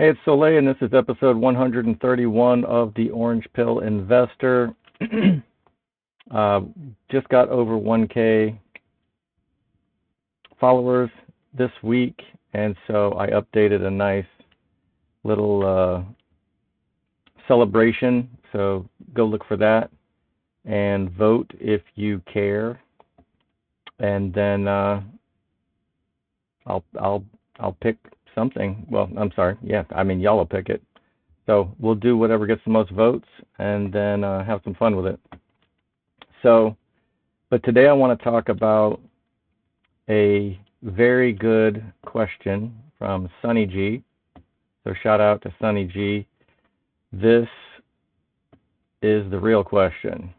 Hey, it's Soleil, and this is episode 131 of the Orange Pill Investor. uh, just got over 1K followers this week, and so I updated a nice little celebration. So go look for that and vote if you care, and then I'll pick something. Well, I'm sorry. Yeah, I mean, y'all will pick it. So we'll do whatever gets the most votes and then have some fun with it. So, but today I want to talk about a very good question from Sunny G. So shout out to Sunny G. This is the real question.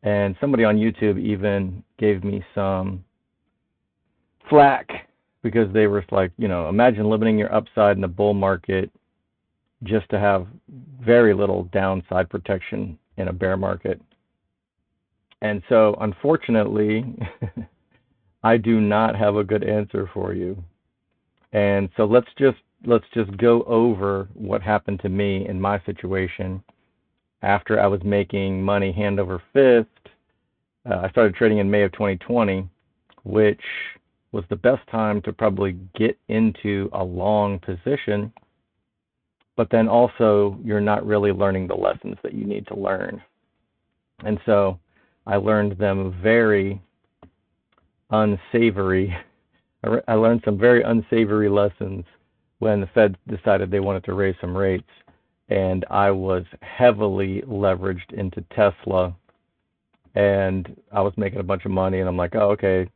And somebody on YouTube even gave me some flack because they were like, imagine limiting your upside in a bull market just to have very little downside protection in a bear market. And so, unfortunately, I do not have a good answer for you. And so let's just go over what happened to me in my situation after I was making money hand over fist. I started trading in May of 2020, which was the best time to probably get into a long position, but then also you're not really learning the lessons that you need to learn. And so I learned them very unsavory. I learned some very unsavory lessons when the Fed decided they wanted to raise some rates, and I was heavily leveraged into Tesla, and I was making a bunch of money, and I'm like, oh, okay.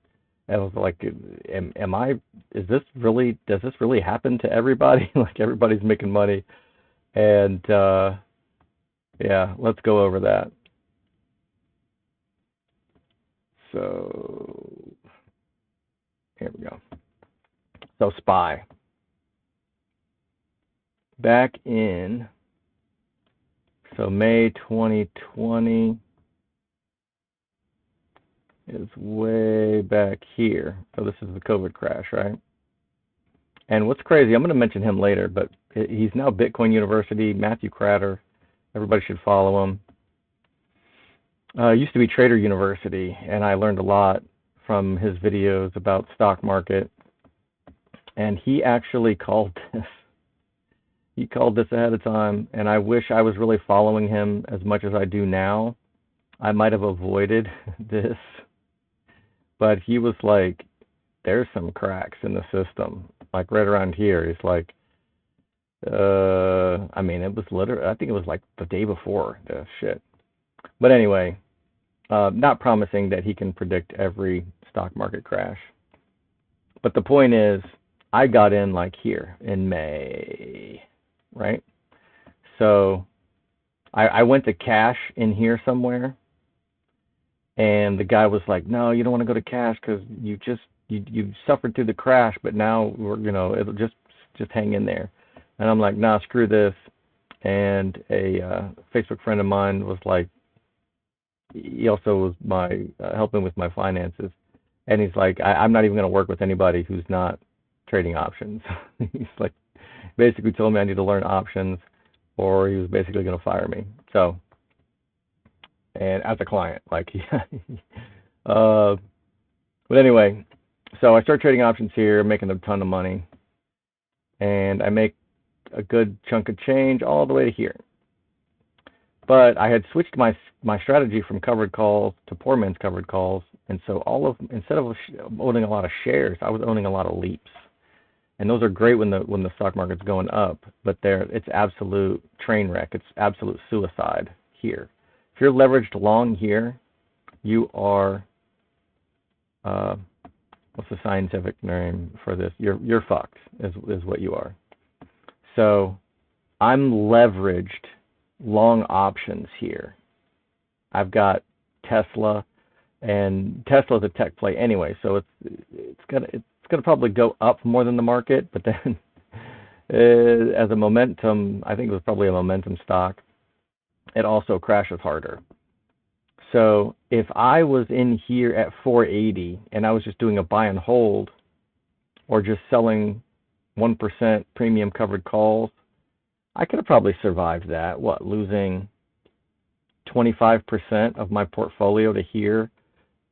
I was like, does this really happen to everybody? Like, everybody's making money. And yeah, let's go over that. So here we go. So SPY. Back in, May 2020 is way back here. So this is the COVID crash, right? And what's crazy, I'm going to mention him later, but he's now Bitcoin University, Matthew Crater. Everybody should follow him. Used to be Trader University, and I learned a lot from his videos about stock market. And he actually called this. He called this ahead of time, and I wish I was really following him as much as I do now. I might have avoided this. But he was like, there's some cracks in the system, like right around here. He's like, I mean, it was literally, I think it was like the day before the shit. But anyway, not promising that he can predict every stock market crash. But the point is, I got in like here in May, right? So I went to cash in here somewhere. And the guy was like, no, you don't want to go to cash because you suffered through the crash, but now it'll just hang in there. And I'm like, nah, screw this. And a Facebook friend of mine was like, he also was my helping with my finances, and he's like, I'm not even going to work with anybody who's not trading options. He's like, basically told me I need to learn options, or he was basically going to fire me. So. And as a client, like, but anyway, so I start trading options here, making a ton of money, and I make a good chunk of change all the way to here. But I had switched my strategy from covered calls to poor man's covered calls, and so instead of owning a lot of shares, I was owning a lot of leaps, and those are great when the stock market's going up, but it's absolute train wreck, it's absolute suicide here. If you're leveraged long here, you are, what's the scientific name for this? You're fucked, is what you are. So I'm leveraged long options here. I've got Tesla, and Tesla's a tech play anyway, so it's gonna probably go up more than the market, but then as a momentum, I think it was probably a momentum stock. It also crashes harder. So if I was in here at 480 and I was just doing a buy and hold, or just selling 1% premium covered calls, I could have probably survived that. What, losing 25% of my portfolio to here?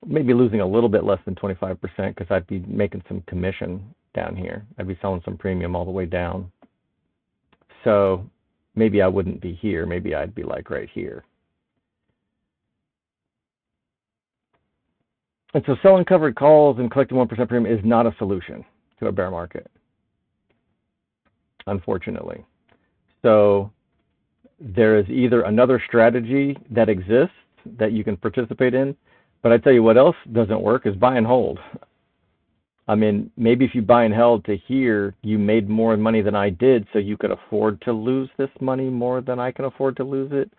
Maybe losing a little bit less than 25% because I'd be making some commission down here. I'd be selling some premium all the way down. So maybe I wouldn't be here. Maybe I'd be like right here. And so selling covered calls and collecting 1% premium is not a solution to a bear market, unfortunately. So there is either another strategy that exists that you can participate in, but I tell you what else doesn't work is buy and hold. I mean, maybe if you buy and held to here, you made more money than I did, so you could afford to lose this money more than I can afford to lose it.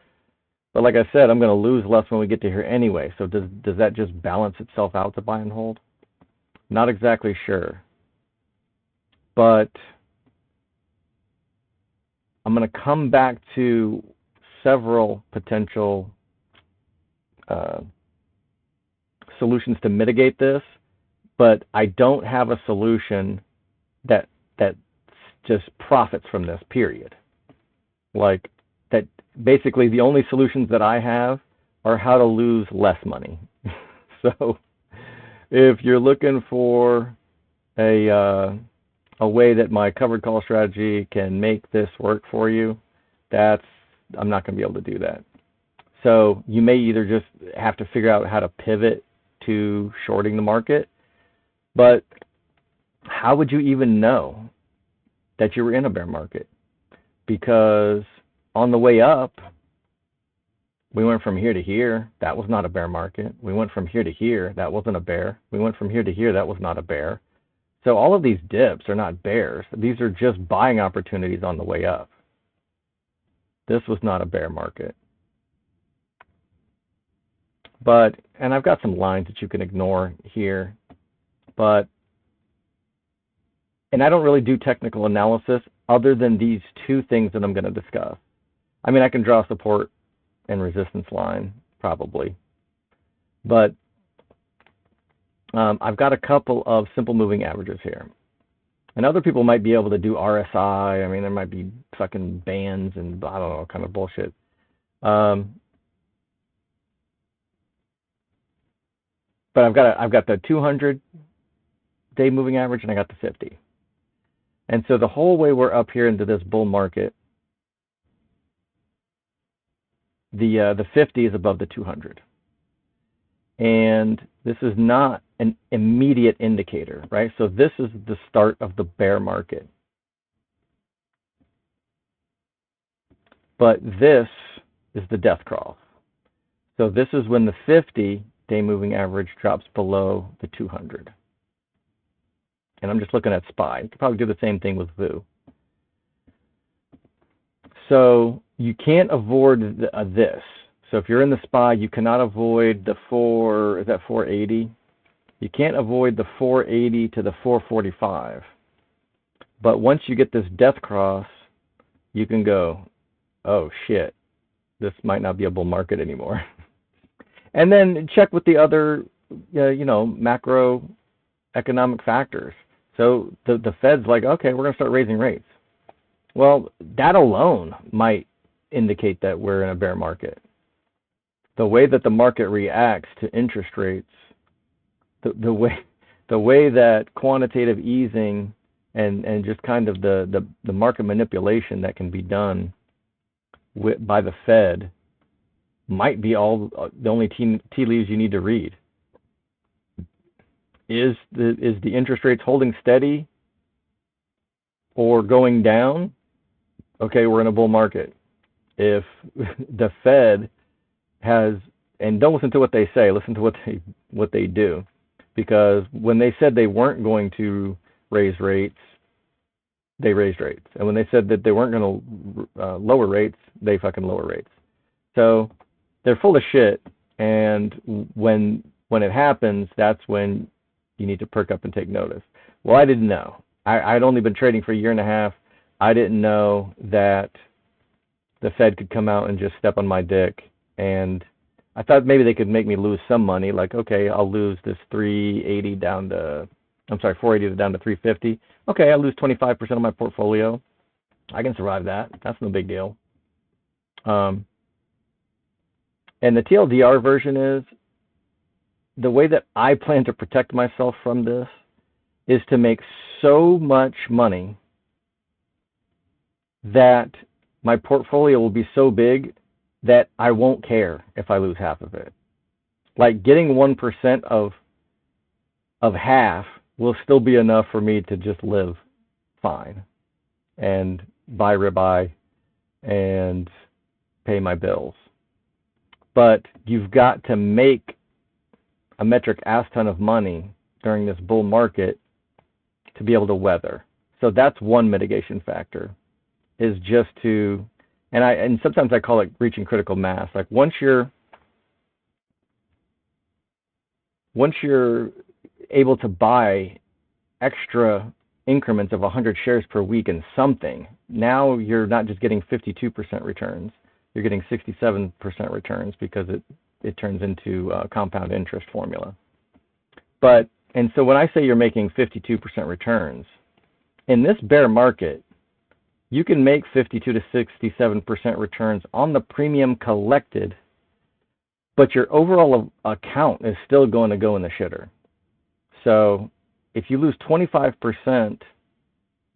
But like I said, I'm going to lose less when we get to here anyway, so does that just balance itself out to buy and hold? Not exactly sure. But I'm going to come back to several potential solutions to mitigate this, but I don't have a solution that just profits from this, period. Like, that basically the only solutions that I have are how to lose less money. So if you're looking for a way that my covered call strategy can make this work for you, I'm not going to be able to do that. So you may either just have to figure out how to pivot to shorting the market, but how would you even know that you were in a bear market? Because on the way up, we went from here to here. That was not a bear market. We went from here to here. That wasn't a bear. We went from here to here. That was not a bear. So all of these dips are not bears. These are just buying opportunities on the way up. This was not a bear market. But, and I've got some lines that you can ignore here, but, and I don't really do technical analysis other than these two things that I'm going to discuss. I mean, I can draw support and resistance line, probably. But I've got a couple of simple moving averages here. And other people might be able to do RSI. I mean, there might be fucking bands and I don't know, kind of bullshit. But I've got the 200-day moving average and I got the 50. And so the whole way we're up here into this bull market, the 50 is above the 200. And this is not an immediate indicator, right? So this is the start of the bear market. But this is the death cross. So this is when the 50-day moving average drops below the 200. And I'm just looking at SPY. You could probably do the same thing with VU. So you can't avoid this. So if you're in the SPY, you cannot avoid the 480? You can't avoid the 480 to the 445. But once you get this death cross, you can go, oh shit, this might not be a bull market anymore. And then check with the other, macroeconomic factors. So the Fed's like, okay, we're going to start raising rates. Well, that alone might indicate that we're in a bear market. The way that the market reacts to interest rates, the way that quantitative easing and just kind of the market manipulation that can be done by the Fed might be the only tea leaves you need to read. Is the interest rates holding steady or going down? Okay, we're in a bull market. If the Fed has, and don't listen to what they say, listen to what they do, because when they said they weren't going to raise rates, they raised rates, and when they said that they weren't going to lower rates, they fucking lower rates. So they're full of shit, and when it happens, that's when you need to perk up and take notice. Well, I didn't know. I'd only been trading for a year and a half. I didn't know that the Fed could come out and just step on my dick. And I thought maybe they could make me lose some money. Like, okay, I'll lose this 380 down to I'm sorry, 480 down to 350. Okay, I lose 25% of my portfolio. I can survive that. That's no big deal. And the TLDR version is, the way that I plan to protect myself from this is to make so much money that my portfolio will be so big that I won't care if I lose half of it. Like getting 1% of half will still be enough for me to just live fine and buy ribeye and pay my bills. But you've got to make a metric ass ton of money during this bull market to be able to weather. So that's one mitigation factor, is just to, and sometimes I call it reaching critical mass. Like once you're able to buy extra increments of 100 shares per week in something, now you're not just getting 52% returns, you're getting 67% returns because it turns into a compound interest formula. And so when I say you're making 52% returns, in this bear market, you can make 52 to 67% returns on the premium collected, but your overall account is still going to go in the shitter. So if you lose 25%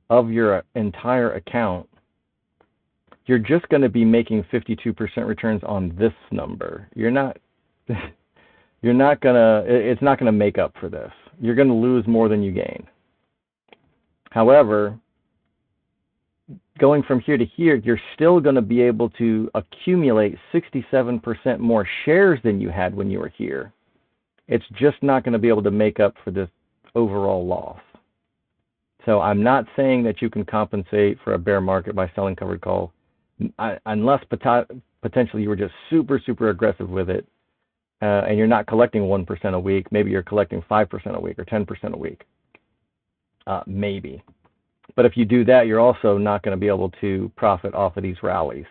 of your entire account, you're just going to be making 52% returns on this number. It's not going to make up for this. You're going to lose more than you gain. However, going from here to here, you're still going to be able to accumulate 67% more shares than you had when you were here. It's just not going to be able to make up for this overall loss. So I'm not saying that you can compensate for a bear market by selling covered call, unless potentially you were just super, super aggressive with it, and you're not collecting 1% a week. Maybe you're collecting 5% a week or 10% a week. Maybe. But if you do that, you're also not going to be able to profit off of these rallies.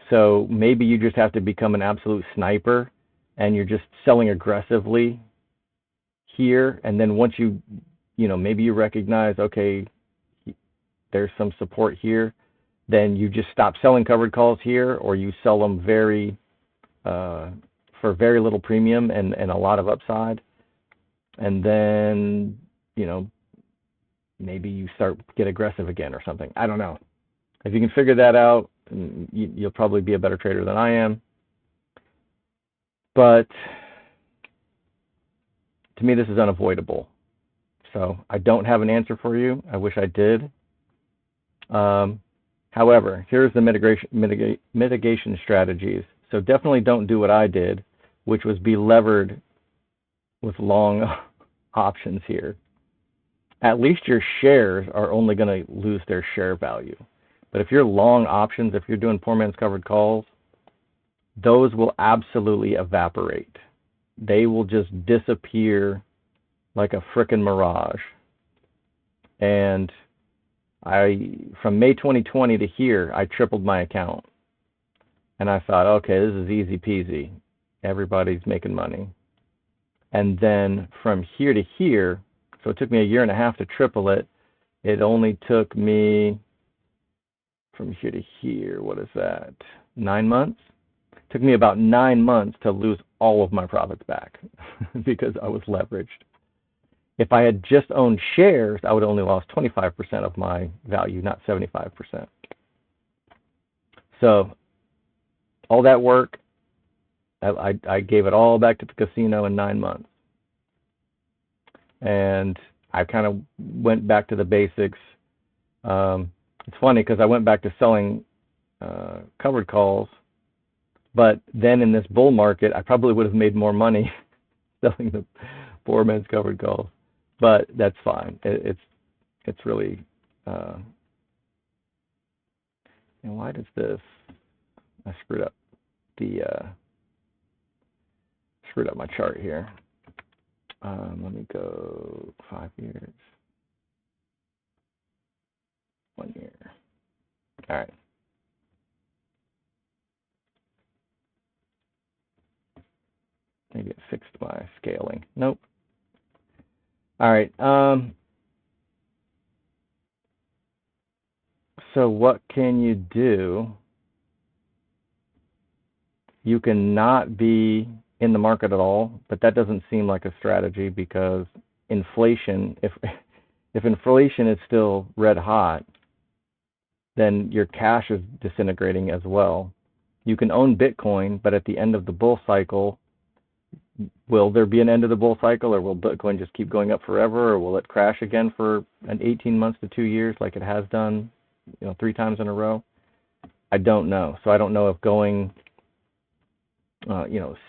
So maybe you just have to become an absolute sniper and you're just selling aggressively here. And then once maybe you recognize, okay, there's some support here, then you just stop selling covered calls here, or you sell them for very little premium and a lot of upside. And then, maybe you get aggressive again or something. I don't know. If you can figure that out, you'll probably be a better trader than I am. But to me, this is unavoidable. So I don't have an answer for you. I wish I did. However, here's the mitigation strategies. So definitely don't do what I did, which was be levered with long options here. At least your shares are only going to lose their share value. But if you're long options, if you're doing poor man's covered calls, those will absolutely evaporate. They will just disappear like a frickin' mirage. And from May 2020 to here, I tripled my account. And I thought, okay, this is easy peasy. Everybody's making money. And then from here to here, so it took me a year and a half to triple it. It only took me from here to here, what is that, 9 months? It took me about 9 months to lose all of my profits back because I was leveraged. If I had just owned shares, I would have only lost 25% of my value, not 75%. So all that work, I gave it all back to the casino in 9 months. And I kind of went back to the basics. It's funny because I went back to selling covered calls, but then in this bull market, I probably would have made more money selling the poor man's covered calls. But that's fine. It's really. And why does this? I screwed up my chart here. Let me go 5 years, 1 year. All right. Maybe it fixed my scaling. Nope. All right. So what can you do? You can not be in the market at all, but that doesn't seem like a strategy because inflation, if inflation is still red hot, then your cash is disintegrating as well. You can own Bitcoin, but at the end of the bull cycle, will there be an end of the bull cycle, or will Bitcoin just keep going up forever, or will it crash again for an 18 months to 2 years like it has done, 3 times in a row? I don't know. So I don't know if going,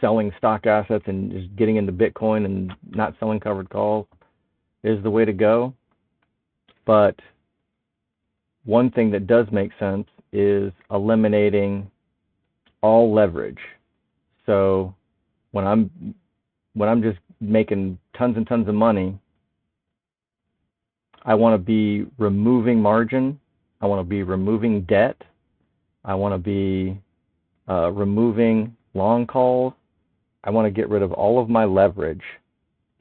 selling stock assets and just getting into Bitcoin and not selling covered calls is the way to go. But one thing that does make sense is eliminating all leverage. So when I'm just making tons and tons of money, I want to be removing margin. I want to be removing debt. I want to be removing long calls. I want to get rid of all of my leverage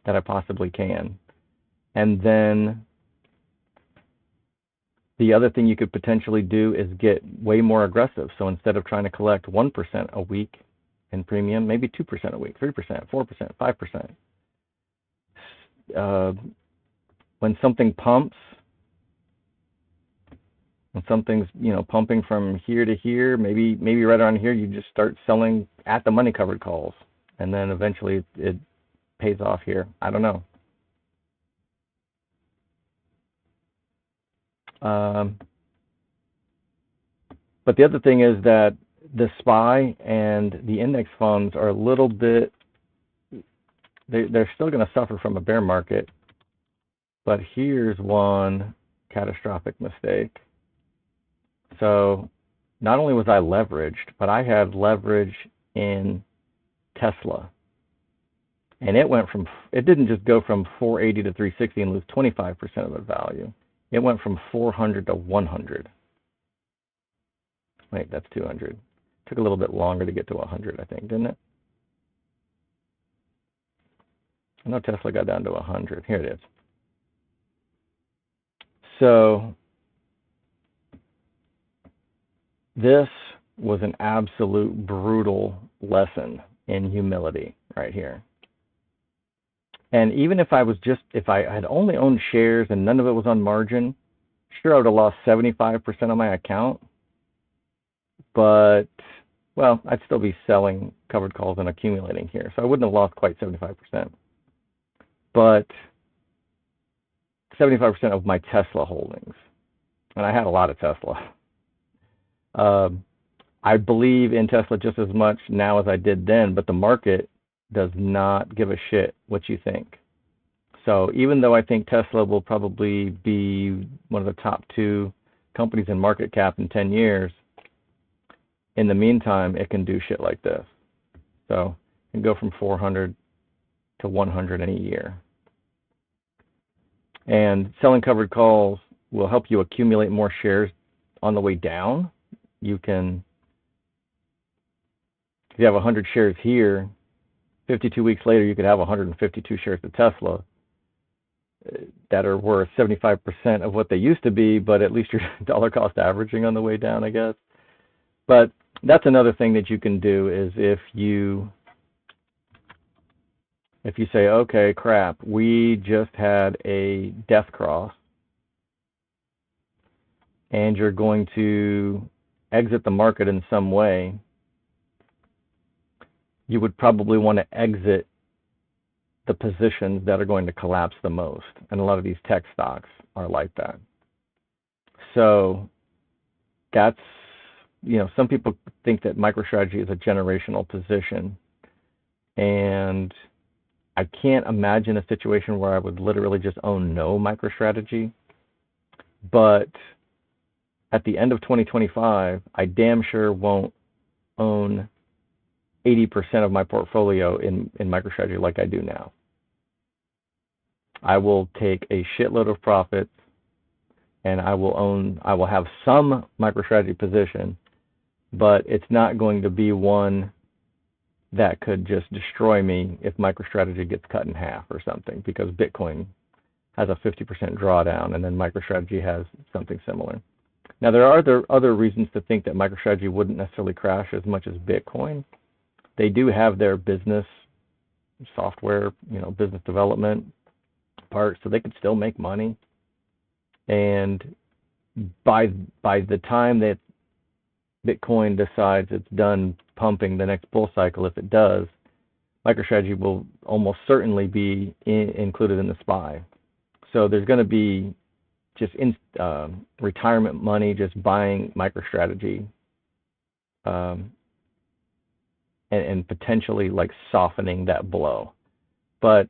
that I possibly can. And then the other thing you could potentially do is get way more aggressive. So instead of trying to collect 1% a week in premium, maybe 2% a week, 3%, 4%, 5%. When something pumps, when something's pumping from here to here, maybe right around here, you just start selling at the money covered calls, and then eventually it pays off here. I don't know. But the other thing is that the SPY and the index funds are a little bit, they're still going to suffer from a bear market. But here's one catastrophic mistake. So not only was I leveraged, but I had leverage in Tesla. And it didn't just go from 480 to 360 and lose 25% of its value. It went from 400 to 100. Wait, that's 200. Took a little bit longer to get to 100, I think, didn't it? I know Tesla got down to 100. Here it is. So this was an absolute brutal lesson in humility right here. And even if I had only owned shares and none of it was on margin, sure, I would have lost 75% of my account. But, well, I'd still be selling covered calls and accumulating here. So I wouldn't have lost quite 75%. But 75% of my Tesla holdings. And I had a lot of Tesla. I believe in Tesla just as much now as I did then, but the market does not give a shit what you think. So even though I think Tesla will probably be one of the top 2 companies in market cap in 10 years, in the meantime, it can do shit like this. So it can go from 400 to 100 in a year. And selling covered calls will help you accumulate more shares on the way down. You can, if you have 100 shares here, 52 weeks later, you could have 152 shares of Tesla that are worth 75% of what they used to be, but at least you're dollar cost averaging on the way down, I guess. But that's another thing that you can do is if you say, okay, crap, we just had a death cross, and you're going to exit the market in some way, you would probably want to exit the positions that are going to collapse the most. And a lot of these tech stocks are like that. So that's, some people think that MicroStrategy is a generational position. And I can't imagine a situation where I would literally just own no MicroStrategy. But at the end of 2025, I damn sure won't own 80% of my portfolio in MicroStrategy like I do now. I will take a shitload of profits, and I will have some MicroStrategy position, but it's not going to be one that could just destroy me if MicroStrategy gets cut in half or something, because Bitcoin has a 50% drawdown, and then MicroStrategy has something similar. Now, there are other reasons to think that MicroStrategy wouldn't necessarily crash as much as Bitcoin. They do have their business software, business development part, so they could still make money. And by the time that Bitcoin decides it's done pumping the next bull cycle, if it does, MicroStrategy will almost certainly be included in the SPY. So there's going to be just retirement money just buying MicroStrategy, and potentially like softening that blow. But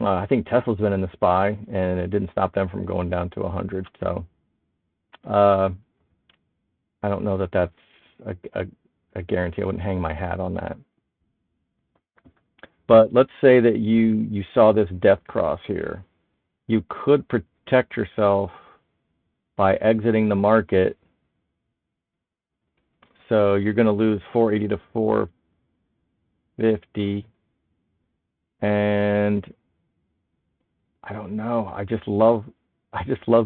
I think Tesla's been in the SPY, and it didn't stop them from going down to 100. So I don't know that that's a guarantee. I wouldn't hang my hat on that. But let's say that you saw this death cross here. You could protect yourself by exiting the market. So you're going to lose 480 to 450. And I don't know. I just love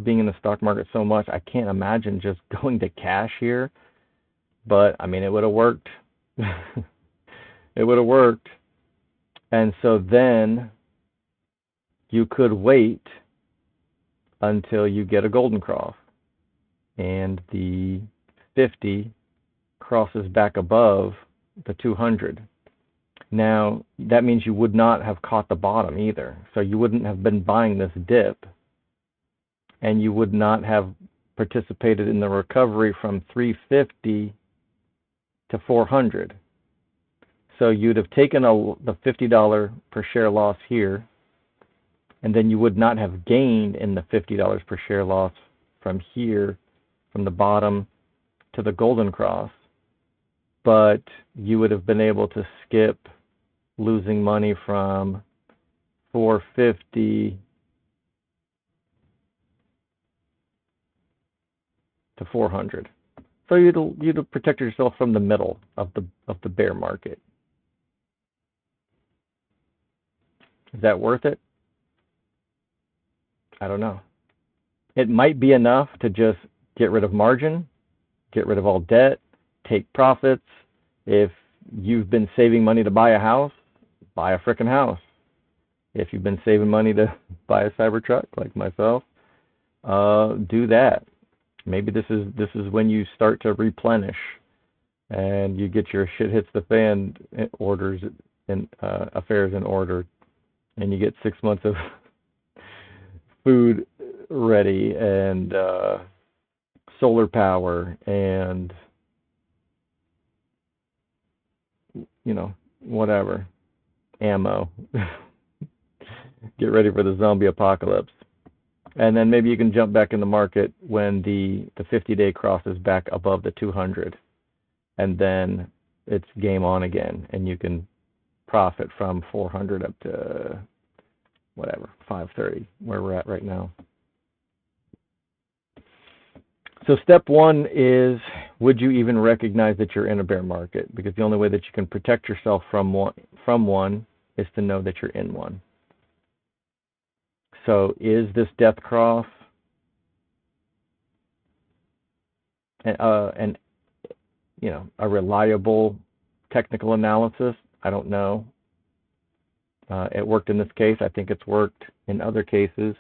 being in the stock market so much. I can't imagine just going to cash here. But I mean, it would have worked. It would have worked. And so then you could wait until you get a golden cross and the 50 crosses back above the 200. Now, that means you would not have caught the bottom either. So you wouldn't have been buying this dip, and you would not have participated in the recovery from 350 to 400. So you'd have taken the $50 per share loss here, and then you would not have gained in the $50 per share loss from here, from the bottom to the golden cross, but you would have been able to skip losing money from 450 to 400. So you'd have protected yourself from the middle of the bear market. Is that worth it? I don't know. It might be enough to just get rid of margin, get rid of all debt, take profits. If you've been saving money to buy a house, buy a frickin' house. If you've been saving money to buy a Cybertruck, like myself, do that. Maybe this is when you start to replenish, and you get your shit hits the fan orders and affairs in order, and you get 6 months of food ready, and solar power, and whatever, ammo. Get ready for the zombie apocalypse. And then maybe you can jump back in the market when the 50-day crosses back above the 200, and then it's game on again, and you can profit from 400 up to whatever, 530, where we're at right now. So step one is, would you even recognize that you're in a bear market? Because the only way that you can protect yourself from one is to know that you're in one. So is this death cross a reliable technical analysis? I don't know. It worked in this case. I think it's worked in other cases.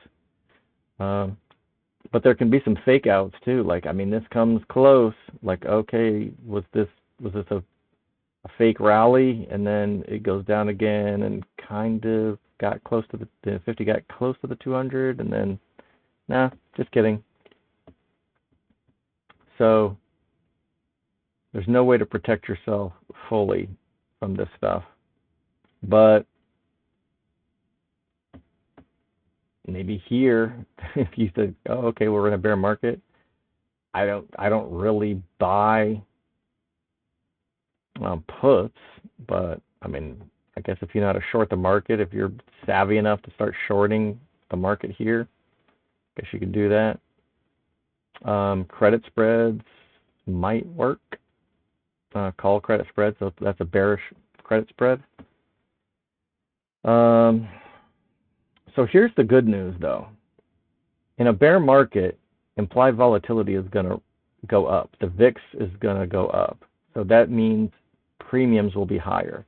But there can be some fake outs too. Like, I mean, this comes close. Like, okay, was this a fake rally, and then it goes down again and kind of got close to the 50, got close to the 200, and then, nah, just kidding. So there's no way to protect yourself fully from this stuff. But maybe here, if you said, oh, okay, we're in a bear market, I don't really buy puts, but I mean, I guess if you know how to short the market, if you're savvy enough to start shorting the market here, I guess you could do that. Credit spreads might work. Call credit spreads, so that's a bearish credit spread. So here's the good news, though. In a bear market, implied volatility is going to go up. The VIX is going to go up. So that means premiums will be higher.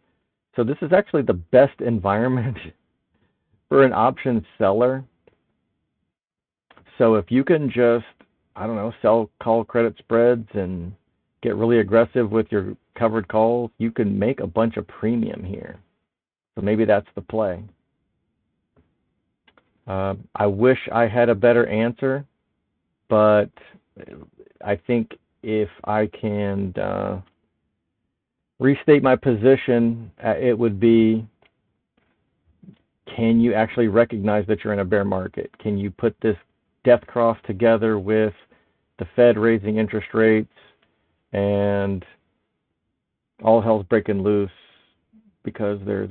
So this is actually the best environment for an option seller. So if you can just, I don't know, sell call credit spreads and get really aggressive with your covered calls, you can make a bunch of premium here. So maybe that's the play. I wish I had a better answer, but I think if I can restate my position, it would be, can you actually recognize that you're in a bear market? Can you put this death cross together with the Fed raising interest rates and all hell's breaking loose because there's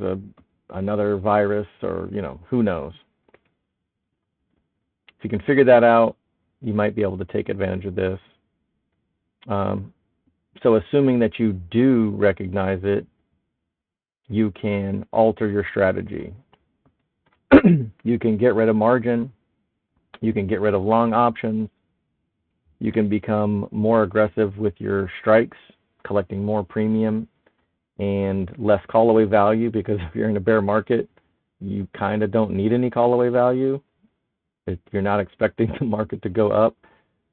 another virus, or, you know, who knows? If you can figure that out, you might be able to take advantage of this. So assuming that you do recognize it, you can alter your strategy. You can get rid of margin. You can get rid of long options. You can become more aggressive with your strikes, collecting more premium and less call away value, because if you're in a bear market, you kind of don't need any call away value. You're not expecting the market to go up,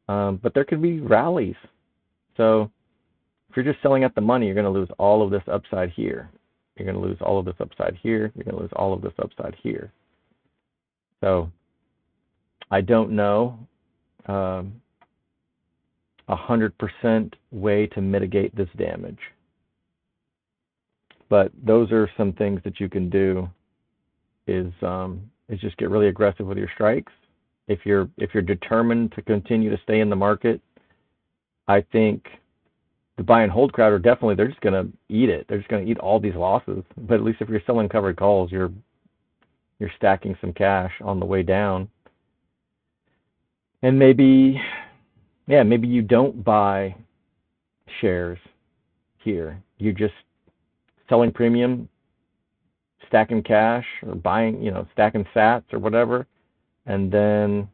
but there could be rallies. So if you're just selling at the money, you're going to lose all of this upside here. You're going to lose all of this upside here. You're going to lose all of this upside here. So I don't know 100% way to mitigate this damage, but those are some things that you can do. Is just get really aggressive with your strikes. If you're determined to continue to stay in the market, I think the buy and hold crowd are definitely, they're just going to eat it. They're just going to eat all these losses. But at least if you're selling covered calls, you're stacking some cash on the way down. And maybe you don't buy shares here. You're just selling premium, stacking cash, or buying, stacking sats or whatever. And then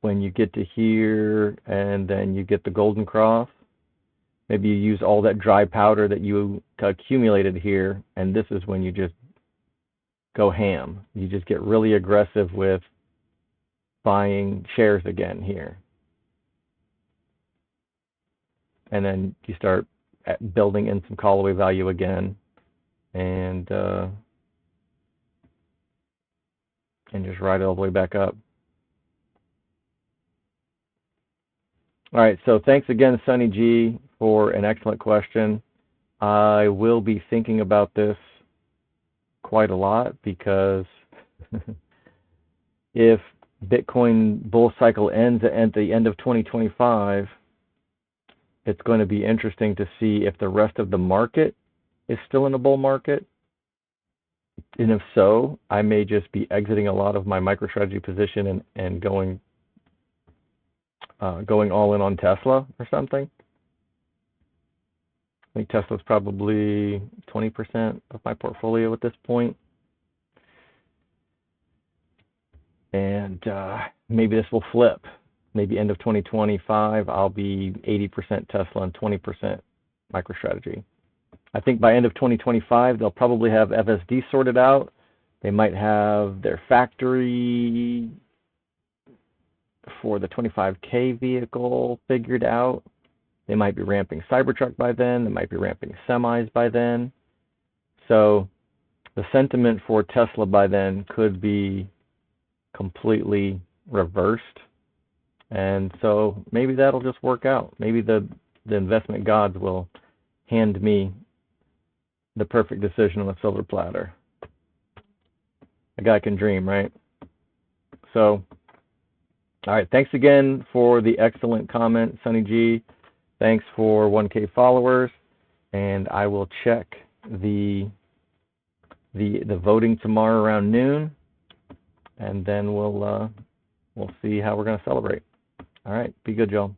when you get to here and then you get the golden cross, maybe you use all that dry powder that you accumulated here, and this is when you just go ham. You just get really aggressive with buying shares again here. And then you start building in some call away value again, and just ride it all the way back up. All right, so thanks again, Sunny G, for an excellent question. I will be thinking about this quite a lot, because if Bitcoin bull cycle ends at the end of 2025, it's going to be interesting to see if the rest of the market is still in a bull market. And if so, I may just be exiting a lot of my MicroStrategy position and going all in on Tesla or something. I think Tesla's probably 20% of my portfolio at this point. And maybe this will flip. Maybe end of 2025, I'll be 80% Tesla and 20% MicroStrategy. I think by end of 2025, they'll probably have FSD sorted out. They might have their factory for the 25K vehicle figured out. They might be ramping Cybertruck by then. They might be ramping semis by then. So the sentiment for Tesla by then could be completely reversed. And so maybe that'll just work out. Maybe the investment gods will hand me the perfect decision on a silver platter. A guy can dream, right? So, all right. Thanks again for the excellent comment, Sunny G. Thanks for 1K followers. And I will check the voting tomorrow around noon, and then we'll see how we're going to celebrate. All right. Be good, y'all.